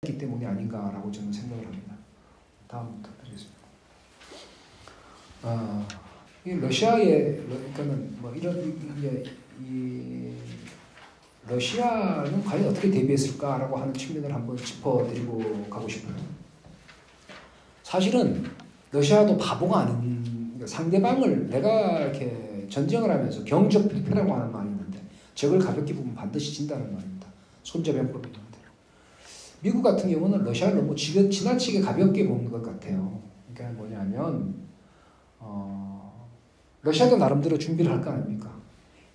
가볍기 때문이 아닌가라고 저는 생각을 합니다. 다음부터 드리겠습니다. 이 러시아의 그러니까는 뭐 이런 이 러시아는 과연 어떻게 대비했을까라고 하는 측면을 한번 짚어드리고 가고 싶어요. 사실은 러시아도 바보가 아닌 상대방을 내가 이렇게 전쟁을 하면서 경적 불패라고 하는 말이 있는데 적을 가볍게 보면 반드시 진다는 말입니다. 손자병법이 있는데 미국 같은 경우는 러시아를 너무 지나치게 가볍게 보는 것 같아요. 그러니까 뭐냐면 러시아도 나름대로 준비를 할 거 아닙니까?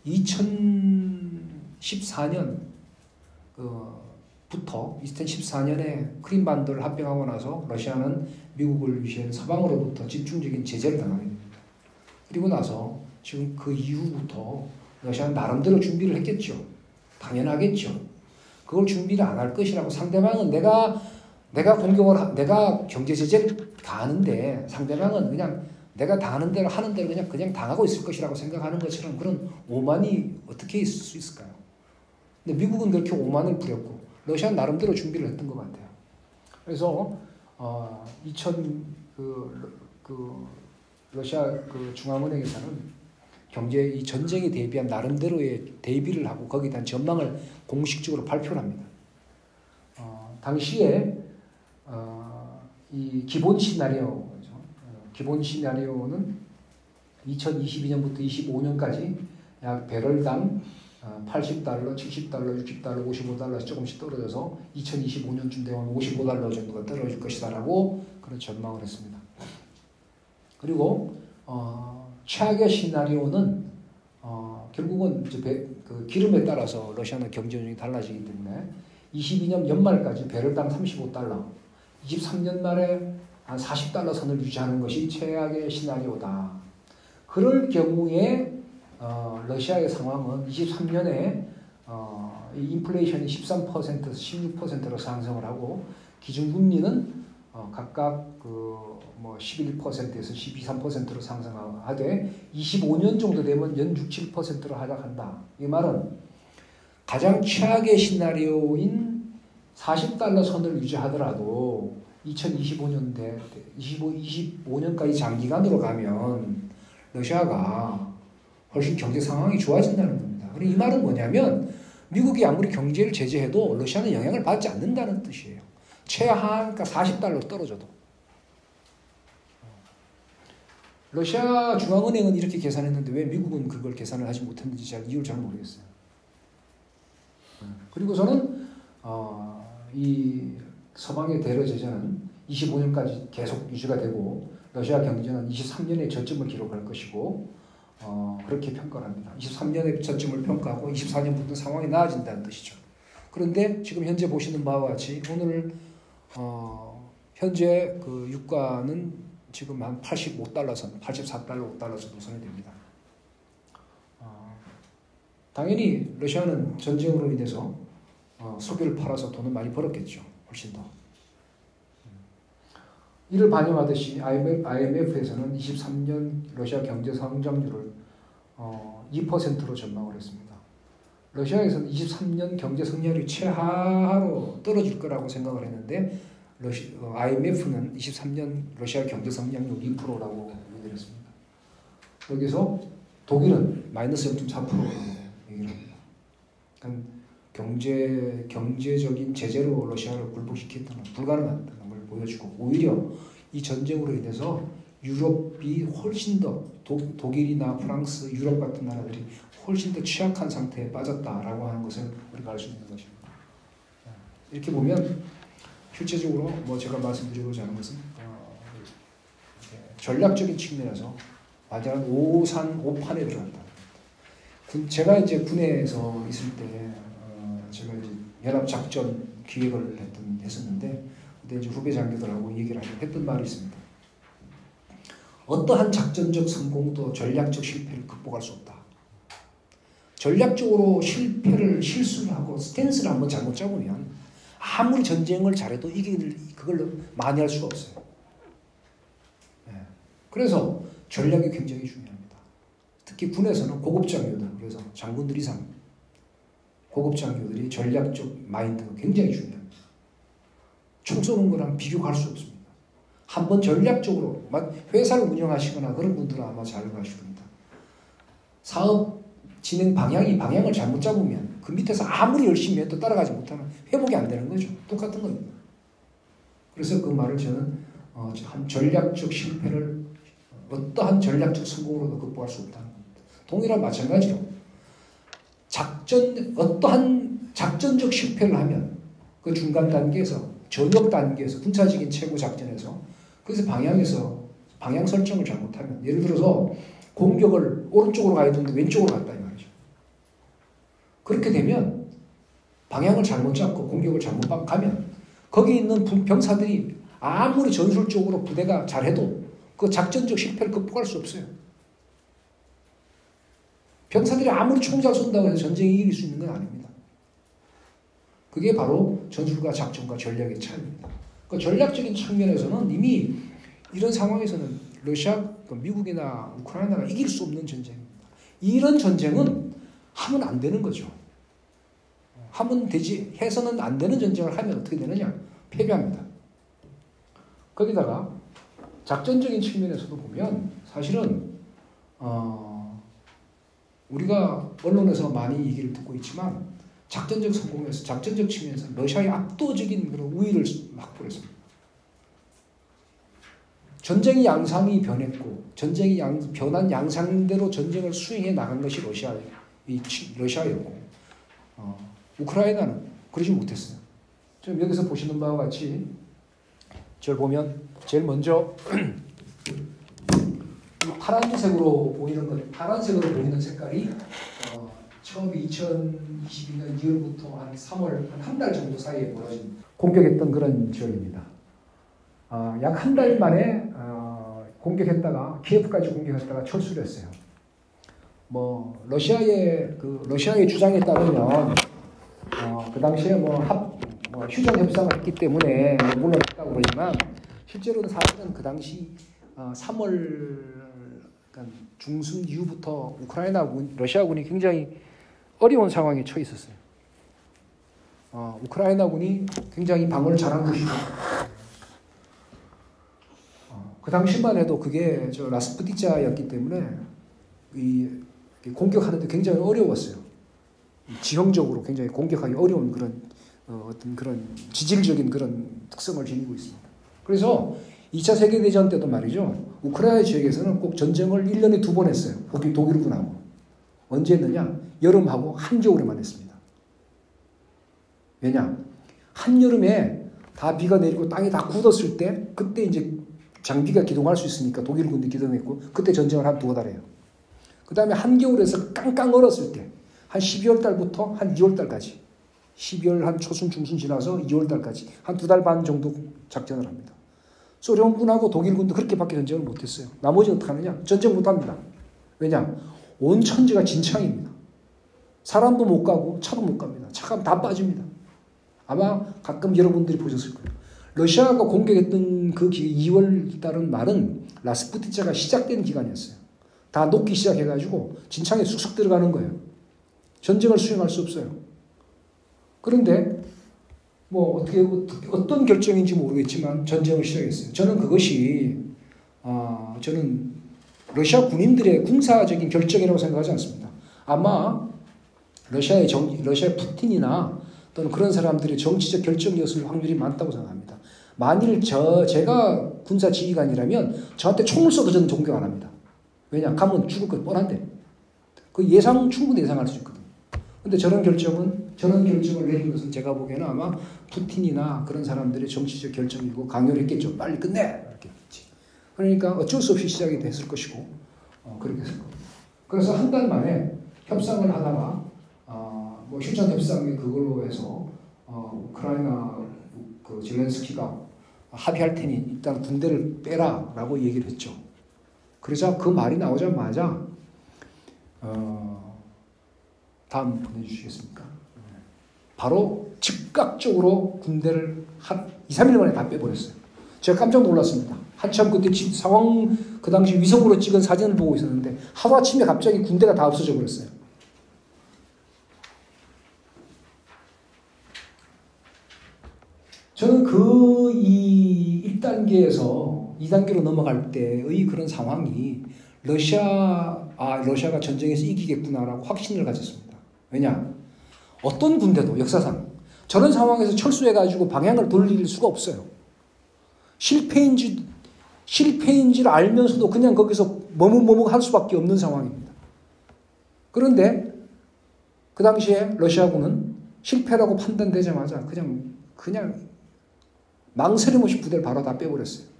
2014년 부터 2014년에 크림반도를 합병하고 나서 러시아는 미국을 위해 서방으로부터 집중적인 제재를 당하게 됩니다. 그리고 나서 지금 그 이후부터 러시아는 나름대로 준비를 했겠죠. 당연하겠죠. 그걸 준비를 안 할 것이라고 상대방은 내가 경제 제재를 가하는데 상대방은 그냥 내가 당하는 대로 하는 대로 그냥 당하고 있을 것이라고 생각하는 것처럼 그런 오만이 어떻게 있을 수 있을까요? 근데 미국은 그렇게 오만을 부렸고 러시아는 나름대로 준비를 했던 것 같아요. 그래서 러시아 중앙은행에서는 이 전쟁에 대비한 나름대로의 대비를 하고 거기에 대한 전망을 공식적으로 발표를 합니다. 당시에 이 기본 시나리오 기본 시나리오는 2022년부터 25년까지 약 배럴당 $80, $70, $60, $55씩 조금씩 떨어져서 2025년쯤 되면 $55 정도가 떨어질 것이다라고 그런 전망을 했습니다. 그리고 최악의 시나리오는 결국은 이제 기름에 따라서 러시아는 경제 운영이 달라지기 때문에 22년 연말까지 배럴당 $35, 23년 말에 한 $40 선을 유지하는 것이 최악의 시나리오다. 그럴 경우에 러시아의 상황은 23년에 인플레이션이 13%에서 16%로 상승을 하고 기준금리는 각각 11%에서 12, 3%로 상승하되 25년 정도 되면 연 6, 7%로 하락한다. 이 말은 가장 최악의 시나리오인 $40 선을 유지하더라도 25년까지 장기간으로 가면 러시아가 훨씬 경제 상황이 좋아진다는 겁니다. 그리고 이 말은 뭐냐면 미국이 아무리 경제를 제재해도 러시아는 영향을 받지 않는다는 뜻이에요. 최하한가 $40 떨어져도. 러시아 중앙은행은 이렇게 계산했는데 왜 미국은 그걸 계산을 하지 못했는지 이유를 잘 모르겠어요. 그리고서는 이 서방의 대러 제재는 25년까지 계속 유지가 되고 러시아 경제는 23년에 저점을 기록할 것이고 그렇게 평가를 합니다. 23년에 저점을 평가하고 24년부터 상황이 나아진다는 뜻이죠. 그런데 지금 현재 보시는 바와 같이 오늘 현재 그 유가는 지금 한 $85 선, $84, $5 정도 선이 됩니다. 당연히 러시아는 전쟁으로 인해서 석유를 팔아서 돈을 많이 벌었겠죠. 훨씬 더. 이를 반영하듯이 IMF에서는 23년 러시아 경제 성장률을 2%로 전망을 했습니다. 러시아에서는 23년 경제 성장률이 최하로 떨어질 거라고 생각을 했는데 IMF는 23년 러시아 경제 성장률 2%라고 얘기를 했습니다. 여기서 독일은 마이너스 0.4%라고 얘기를 합니다. 그러니까 경제적인 제재로 러시아를 굴복시켰다는 불가능하다는 걸 보여주고 오히려 이 전쟁으로 인해서 유럽이 훨씬 더 독일이나 프랑스, 유럽 같은 나라들이 훨씬 더 취약한 상태에 빠졌다라고 하는 것을 우리가 알 수 있는 것입니다. 이렇게 보면 실제적으로 제가 말씀드리고자 하는 것은 전략적인 측면에서 완전한 오판에 들어간다. 제가 이제 군에서 있을 때 제가 이제 연합작전 기획을 했었는데 그때 이제 후배 장교들하고 얘기를 했던 말이 있습니다. 어떠한 작전적 성공도 전략적 실패를 극복할 수 없다. 전략적으로 실수를 하고 스탠스를 한번 잘못 잡으면 아무리 전쟁을 잘해도 그걸 만회할 수가 없어요. 그래서 전략이 굉장히 중요합니다. 특히 군에서는 고급 장교들, 그래서 장군들 이상 고급 장교들이 전략적 마인드가 굉장히 중요합니다. 총 쏘는 거랑 비교할 수 없습니다. 한번 전략적으로 회사를 운영하시거나 그런 분들은 아마 잘 아실 겁니다. 사업 진행 방향을 잘못 잡으면 그 밑에서 아무리 열심히 해도 따라가지 못하면 회복이 안 되는 거죠. 똑같은 겁니다. 그래서 그 말을 저는 한 전략적 실패를 어떠한 전략적 성공으로도 극복할 수 없다는 겁니다. 동일한 마찬가지로 어떠한 작전적 실패를 하면 그 중간 단계에서 전역 단계에서 군사적인 최고 작전에서 그래서 방향 설정을 잘못하면 예를 들어서 공격을 오른쪽으로 가야 되는데 왼쪽으로 갔다 이 말이죠. 그렇게 되면 방향을 잘못 잡고 공격을 잘못 가면 거기 있는 병사들이 아무리 전술적으로 부대가 잘해도 그 작전적 실패를 극복할 수 없어요. 병사들이 아무리 총 잘 쏜다고 해서 전쟁이 이길 수 있는 건 아닙니다. 그게 바로 전술과 작전과 전략의 차이입니다. 그 전략적인 측면에서는 이미 이런 상황에서는 미국이나 우크라이나가 이길 수 없는 전쟁입니다. 이런 전쟁은 하면 안 되는 거죠. 해서는 안 되는 전쟁을 하면 어떻게 되느냐? 패배합니다. 거기다가 작전적인 측면에서도 보면 사실은 우리가 언론에서 많이 얘기를 듣고 있지만 작전적 성공에서 작전적 측면에서 러시아의 압도적인 그런 우위를 확보를 했습니다. 전쟁의 양상이 변했고 전쟁이 변한 양상대로 전쟁을 수행해 나간 것이 러시아였고 우크라이나는 그러지 못했어요. 지금 여기서 보시는 바와 같이 저를 보면 제일 먼저 파란색으로 보이는 색깔이 처음 2022년 2월부터 한 3월 한 달 정도 사이에 벌어진 공격했던 그런 지역입니다. 약 한 달 만에 공격했다가 키예프까지 공격했다가 철수를 했어요. 러시아의 주장에 따르면 그 당시에 휴전 협상을 했기 때문에 물론 했다고 그러지만 실제로는 사실은 그 당시 3월 중순 이후부터 러시아군이 굉장히 어려운 상황에 처해 있었어요. 우크라이나군이 굉장히 방어를 잘한 것이죠. 그 당시만 해도 그게 라스푸티자였기 때문에 공격하는데 굉장히 어려웠어요. 지형적으로 굉장히 공격하기 어려운 그런 지질적인 그런 특성을 지니고 있습니다. 그래서 2차 세계대전 때도 말이죠. 우크라이나 지역에서는 꼭 전쟁을 1년에 2번 했어요. 독일군하고. 언제 했느냐? 여름하고 한겨울에만 했습니다. 왜냐? 한여름에 다 비가 내리고 땅이 다 굳었을 때 그때 이제 장비가 기동할 수 있으니까 독일군도 기동했고 그때 전쟁을 한 2달 해요. 그 다음에 한겨울에서 깡깡 얼었을 때 한 12월 달부터 한 2월 달까지 12월 한 초순 중순 지나서 2월 달까지 한 2달 반 정도 작전을 합니다. 소련군하고 독일군도 그렇게밖에 전쟁을 못했어요. 나머지는 어떻게 하느냐? 전쟁 못합니다. 왜냐? 온 천지가 진창입니다. 사람도 못 가고 차도 못 갑니다. 차가 다 빠집니다. 아마 가끔 여러분들이 보셨을 거예요. 러시아가 공격했던 그 2월 달은 말은 라스푸티자가 시작된 기간이었어요. 다 녹기 시작해가지고 진창에 쑥쑥 들어가는 거예요. 전쟁을 수행할 수 없어요. 그런데 어떤 결정인지 모르겠지만 전쟁을 시작했어요. 저는 그것이 저는 러시아 군인들의 군사적인 결정이라고 생각하지 않습니다. 아마 러시아의 푸틴이나 또는 그런 사람들의 정치적 결정이었을 확률이 많다고 생각합니다. 만일 제가 군사 지휘관이라면 저한테 총을 쏘도 저는 공격 안 합니다. 왜냐? 가면 죽을 거 뻔한데. 그 충분히 예상할 수 있거든요. 근데 저런 결정을 내린 것은 제가 보기에는 아마 푸틴이나 그런 사람들의 정치적 결정이고 강요를 했겠죠. 빨리 끝내! 이렇게 했지. 그러니까 어쩔 수 없이 시작이 됐을 것이고, 그렇게 했을 겁니다. 그래서 한 달 만에 협상을 하다가, 휴전 협상이 그걸로 해서, 우크라이나 젤렌스키가 합의할 테니 일단 군대를 빼라 라고 얘기를 했죠. 그러자 그 말이 나오자마자, 다음 보내주시겠습니까? 바로 즉각적으로 군대를 한 2-3일 만에 다 빼버렸어요. 제가 깜짝 놀랐습니다. 한참 그때 상황 그 당시 위성으로 찍은 사진을 보고 있었는데 하루아침에 갑자기 군대가 다 없어져 버렸어요. 저는 그 이 1단계에서 2단계로 넘어갈 때의 그런 상황이 러시아가 전쟁에서 이기겠구나라고 확신을 가졌습니다. 왜냐? 어떤 군대도 역사상 저런 상황에서 철수해가지고 방향을 돌릴 수가 없어요. 실패인지를 알면서도 그냥 거기서 머뭇머뭇 할 수밖에 없는 상황입니다. 그런데 그 당시에 러시아군은 실패라고 판단되자마자 그냥 망설임 없이 부대를 바로 다 빼버렸어요.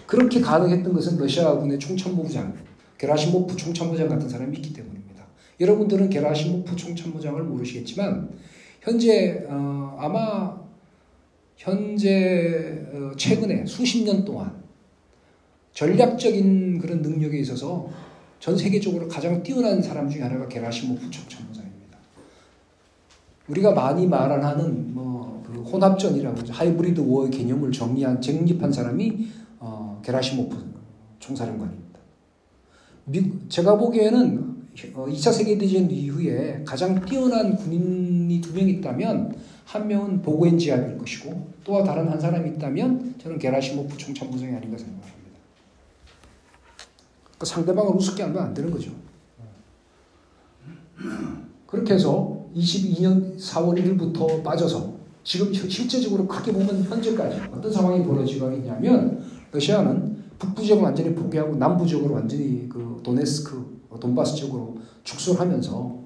그렇게 가능했던 것은 러시아군의 총참모부장, 게라시모프 총참모장 같은 사람이 있기 때문입니다. 여러분들은 게라시모프 총참모장을 모르시겠지만 최근에 수십 년 동안 전략적인 그런 능력에 있어서 전 세계적으로 가장 뛰어난 사람 중에 하나가 게라시모프 총참모장입니다. 우리가 많이 말하는 그 혼합전이라고 하죠. 하이브리드 워의 개념을 정립한 사람이 게라시모프 총사령관입니다. 제가 보기에는 2차 세계대전 이후에 가장 뛰어난 군인이 2명 있다면 한 명은 보고엔지압일 것이고 또 다른 한 사람이 있다면 저는 게라시모프 총참모장이 아닌가 생각합니다. 그 상대방을 우습게 하면 안 되는 거죠. 그렇게 해서 22년 4월 1일부터 빠져서 지금 실제적으로 크게 보면 현재까지 어떤 상황이 벌어지고 있냐면 러시아는 북부 지역을 완전히 포기하고 남부 지역으로 완전히 그 돈바스 쪽으로 축소하면서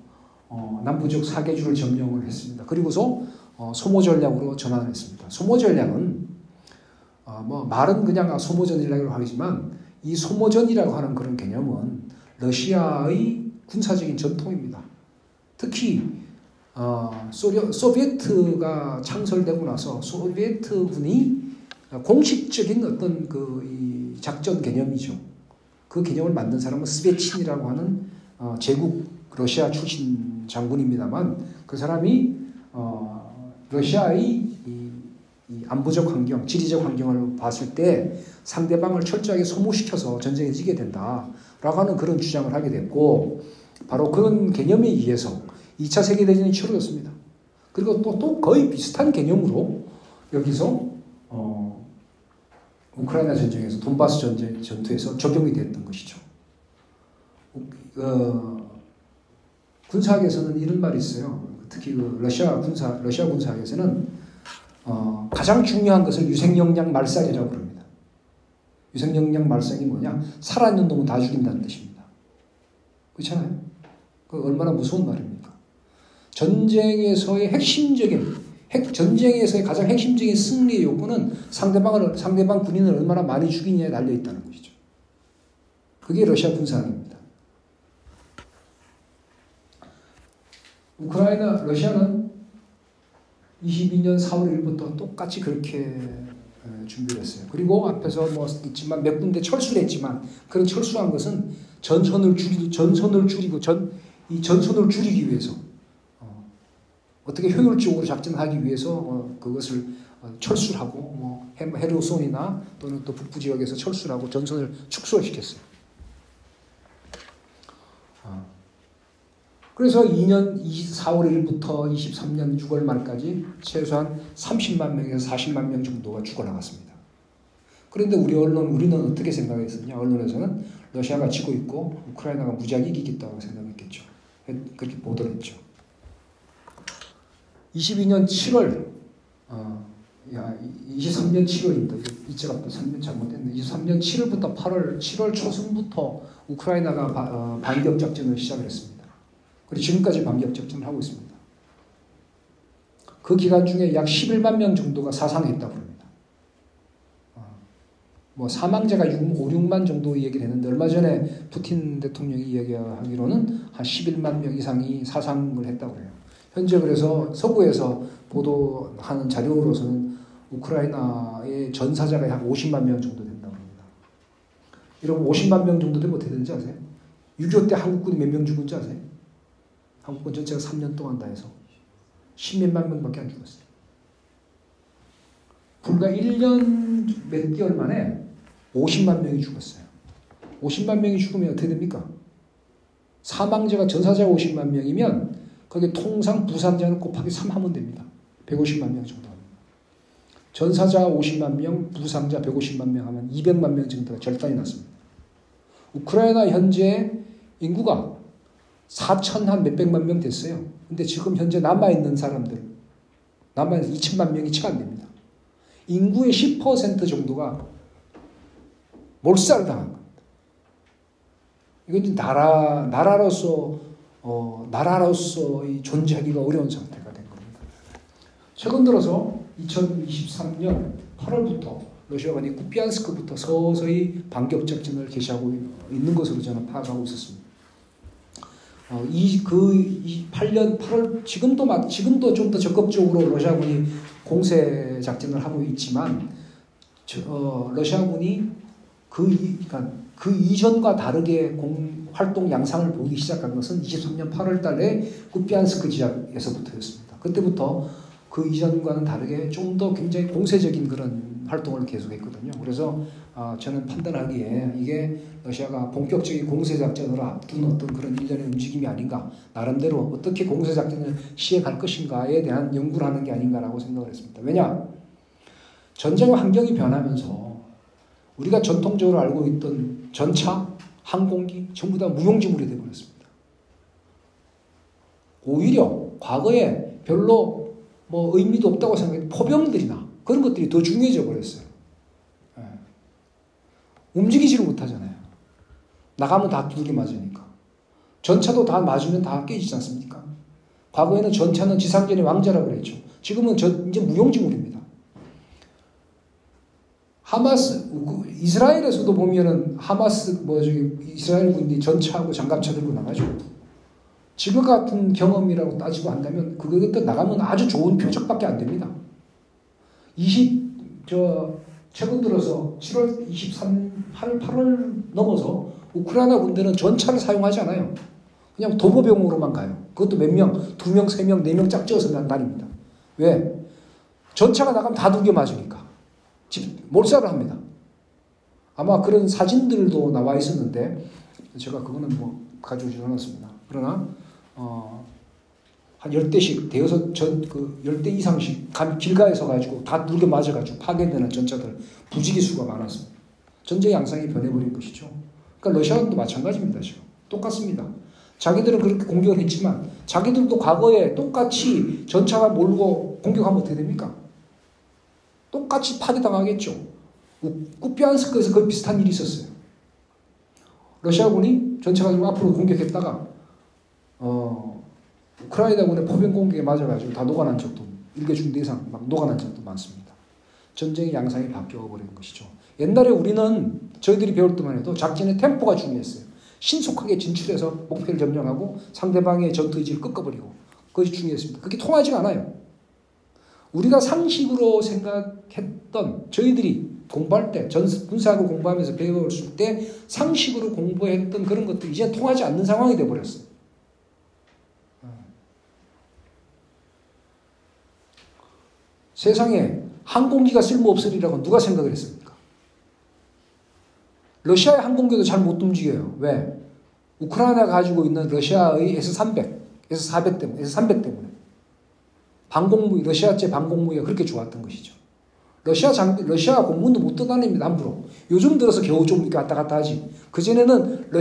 남부 지역 4개주를 점령을 했습니다. 그리고서 소모 전략으로 전환을 했습니다. 소모 전략은 말은 그냥 소모 전략이라고 하지만 이 소모전이라고 하는 그런 개념은 러시아의 군사적인 전통입니다. 특히 소비에트가 창설되고 나서 소비에트군이 공식적인 어떤 이 작전 개념이죠. 그 개념을 만든 사람은 스베친이라고 하는 제국 러시아 출신 장군입니다만 그 사람이 러시아의 이 안보적 환경, 지리적 환경을 봤을 때 상대방을 철저하게 소모시켜서 전쟁에 지게 된다라고 하는 그런 주장을 하게 됐고 바로 그런 개념에 의해서 2차 세계대전이 치러졌습니다. 그리고 또 거의 비슷한 개념으로 여기서 우크라이나 전쟁에서 돈바스 전투에서 적용이 됐던 것이죠. 군사학에서는 이런 말이 있어요. 특히 러시아 군사학에서는 가장 중요한 것을 유생역량 말살이라고 합니다. 유생역량 말살이 뭐냐? 살아있는 놈은 다 죽인다는 뜻입니다. 그렇잖아요? 그 얼마나 무서운 말입니까? 전쟁에서의 가장 핵심적인 승리의 요건은 상대방 군인을 얼마나 많이 죽이냐에 달려 있다는 것이죠. 그게 러시아 군사학입니다. 러시아는 22년 4월 1일부터 똑같이 그렇게 준비를 했어요. 그리고 앞에서 있지만 몇 군데 철수를 했지만 그런 철수한 것은 전선을 줄이기 위해서 어떻게 효율적으로 작전하기 위해서 그것을 철수를 하고 헤르손이나 또는 또 북부 지역에서 철수를 하고 전선을 축소시켰어요. 그래서 4월 1일부터 23년 6월 말까지 최소한 30만 명에서 40만 명 정도가 죽어나갔습니다. 그런데 우리는 어떻게 생각했었냐? 언론에서는 러시아가 지고 있고 우크라이나가 무지하게 이기겠다고 생각했겠죠. 그렇게 보도를 했죠. 23년 7월입니다. 이제가 또 3년 잘못됐네. 23년 7월부터 7월 초순부터 우크라이나가 반격 작전을 시작을 했습니다. 그리고 지금까지 반격 작전을 하고 있습니다. 그 기간 중에 약 11만 명 정도가 사상했다고 합니다. 사망자가 6만 정도 얘기를 했는데 얼마 전에 푸틴 대통령이 이야기하기로는 한 11만 명 이상이 사상을 했다고 해요. 현재 그래서 서구에서 보도하는 자료로서는 우크라이나의 전사자가 한 50만 명 정도 된다고 합니다. 여러분 50만 명 정도 되면 어떻게 되는지 아세요? 6.25 때 한국군이 몇 명 죽은지 아세요? 한국군 전체가 3년 동안 다 해서 10몇만 명밖에 안 죽었어요. 불과 1년 몇 개월 만에 50만 명이 죽었어요. 50만 명이 죽으면 어떻게 됩니까? 사망자가 전사자가 50만 명이면 거기에 통상 부상자는 곱하기 3 하면 됩니다. 150만 명 정도. 전사자 50만 명, 부상자 150만 명 하면 200만 명 정도가 절단이 났습니다. 우크라이나 현재 인구가 4천 한 몇백만 명 됐어요. 근데 지금 현재 남아있는 사람들, 남아있는 2천만 명이 채 안 됩니다. 인구의 10% 정도가 몰살을 당한 겁니다. 이건 이제 나라로서 존재하기가 어려운 상태가 된 겁니다. 최근 들어서 2023년 8월부터 러시아가 쿠피안스크부터 서서히 반격 작전을 개시하고 있는 것으로 저는 파악하고 있었습니다. 8년 8월 지금도 좀 더 적극적으로 러시아군이 공세 작전을 하고 있지만 러시아군이 그 이전과 다르게 활동 양상을 보이기 시작한 것은 23년 8월 달에 쿠피안스크 지역에서부터였습니다. 그때부터 그 이전과는 다르게 좀 더 굉장히 공세적인 그런 활동을 계속했거든요. 그래서 저는 판단하기에 이게 러시아가 본격적인 공세작전으로 앞둔 어떤 그런 일련의 움직임이 아닌가, 나름대로 어떻게 공세작전을 시행할 것인가에 대한 연구를 하는 게 아닌가라고 생각을 했습니다. 왜냐? 전쟁 환경이 변하면서 우리가 전통적으로 알고 있던 전차, 항공기 전부 다 무용지물이 되어버렸습니다. 오히려 과거에 별로 의미도 없다고 생각했던 포병들이나 그런 것들이 더 중요해져 버렸어요. 움직이지를 못하잖아요. 나가면 다 두들겨 맞으니까. 전차도 다 맞으면 다 깨지지 않습니까? 과거에는 전차는 지상전의 왕자라고 그랬죠. 지금은 이제 무용지물입니다. 이스라엘에서도 보면은 이스라엘 군이 전차하고 장갑차 들고 나가죠. 지금 같은 경험이라고 따지고 한다면 그것도 나가면 아주 좋은 표적밖에 안 됩니다. 최근 들어서 7월 8월 넘어서 우크라이나 군대는 전차를 사용하지 않아요. 그냥 도보병으로만 가요. 그것도 몇 명, 2명, 3명, 4명 짝지어서 다닙니다. 왜? 전차가 나가면 다 두개 맞으니까. 몰살을 합니다. 아마 그런 사진들도 나와 있었는데 제가 그거는 가져오지 않았습니다. 그러나 한 10대씩 대여섯 10대 이상씩 길가에서 가지고 다 두개 맞아가지고 파괴되는 전차들 부지기수가 많았습니다. 전쟁 양상이 변해버린 것이죠. 그러니까 러시아도 마찬가지입니다. 지금 똑같습니다. 자기들은 그렇게 공격을 했지만 자기들도 과거에 똑같이 전차가 몰고 공격하면 어떻게 됩니까? 똑같이 파괴당하겠죠. 쿠피안스크에서 거의 비슷한 일이 있었어요. 러시아군이 전차가 좀 앞으로 공격했다가 우크라이나군의 포병 공격에 맞아가지고 다 녹아난 적도 1개 중대 이상 막 녹아난 적도 많습니다. 전쟁의 양상이 바뀌어버린 것이죠. 옛날에 저희들이 배울 때만 해도 작전의 템포가 중요했어요. 신속하게 진출해서 목표를 점령하고 상대방의 전투 의지를 꺾어버리고 그것이 중요했습니다. 그게 통하지가 않아요. 우리가 상식으로 생각했던 저희들이 공부할 때 군사학을 공부하면서 배웠을 때 상식으로 공부했던 그런 것들이 이제 통하지 않는 상황이 되어버렸어요. 세상에 항공기가 쓸모없으리라고 누가 생각을 했습니까? 러시아의 항공기도 잘 못 움직여요. 왜? 우크라이나가 가지고 있는 러시아의 S-300, S-400 때문에, S-300 때문에. 러시아제 방공무기가 그렇게 좋았던 것이죠. 러시아 공군도 못 떠다닙니다, 함부로. 요즘 들어서 겨우 좀 이렇게 왔다 갔다 하지. 그전에는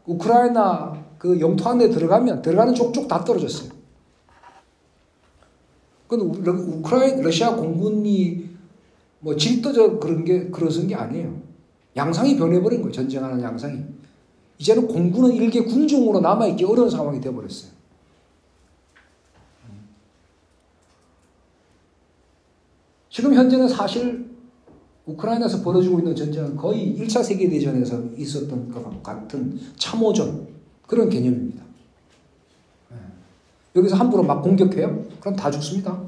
우크라이나 그 영토 안에 들어가는 족족 다 떨어졌어요. 러시아 공군이 질도적 그런 게 아니에요. 양상이 변해버린 거예요. 전쟁하는 양상이. 이제는 공군은 일개 군종으로 남아있기 어려운 상황이 되어버렸어요. 지금 현재는 사실 우크라이나에서 벌어지고 있는 전쟁은 거의 1차 세계대전에서 있었던 것 같은 참호전 그런 개념입니다. 여기서 함부로 막 공격해요? 그럼 다 죽습니다.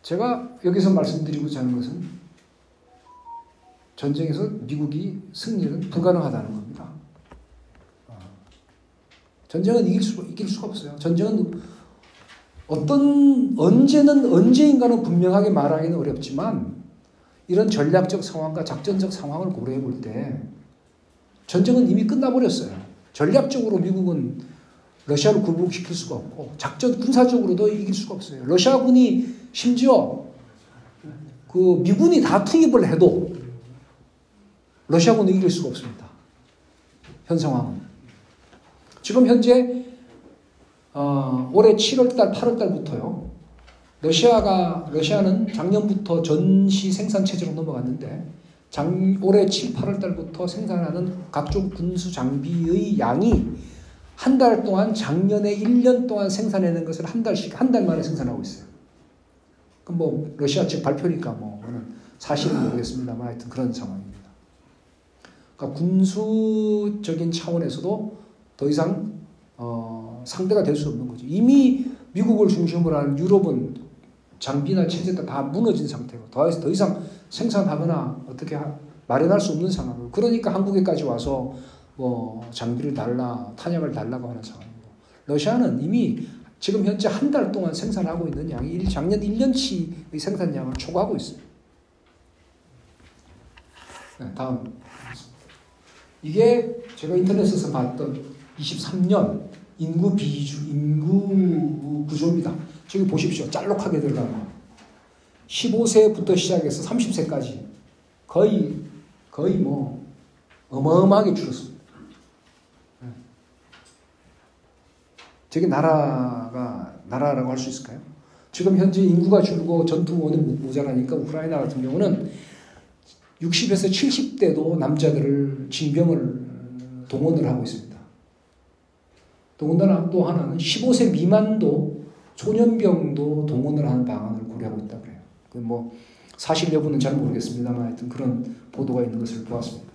제가 여기서 말씀드리고자 하는 것은 전쟁에서 미국이 승리는 불가능하다는 겁니다. 전쟁은 이길 수가 없어요. 전쟁은 언제인가는 분명하게 말하기는 어렵지만 이런 전략적 상황과 작전적 상황을 고려해 볼 때 전쟁은 이미 끝나버렸어요. 전략적으로 미국은 러시아를 굴복시킬 수가 없고 작전 군사적으로도 이길 수가 없어요. 러시아군이 심지어 그 미군이 다 투입을 해도 러시아군은 이길 수가 없습니다. 현 상황은. 지금 현재 올해 7월달, 8월달부터요. 러시아는 작년부터 전시 생산 체제로 넘어갔는데 올해 7, 8월달부터 생산하는 각종 군수 장비의 양이 한 달 동안 작년에 1년 동안 생산해낸 것을 한 달 만에 생산하고 있어요. 그럼 뭐 러시아 측 발표니까 뭐 사실은 모르겠습니다만 하여튼 그런 상황입니다. 그러니까 군수적인 차원에서도 더 이상 상대가 될 수 없는 거죠. 이미 미국을 중심으로 하는 유럽은 장비나 체제가 다 무너진 상태고 더 이상 생산하거나 어떻게 마련할 수 없는 상황이고 그러니까 한국에까지 와서 뭐 장비를 탄약을 달라고 하는 상황이고 러시아는 이미 지금 현재 한 달 동안 생산하고 있는 양이 작년 1년치의 생산량을 초과하고 있어요. 네, 다음. 이게 제가 인터넷에서 봤던 23년 인구 구조입니다. 저기 보십시오. 짤록하게 들어가면 15세부터 시작해서 30세까지 거의 뭐 어마어마하게 줄었습니다. 저게 나라라고 할 수 있을까요? 지금 현재 인구가 줄고 전투원이 모자라니까 우크라이나 같은 경우는 60에서 70대도 남자들을 징병을 동원을 하고 있습니다. 더군다나 또 하나는 15세 미만도 소년병도 동원을 하는 방안을 고려하고 있다고 해요. 그 뭐 사실 여부는 잘 모르겠습니다만 하여튼 그런 보도가 있는 것을 보았습니다.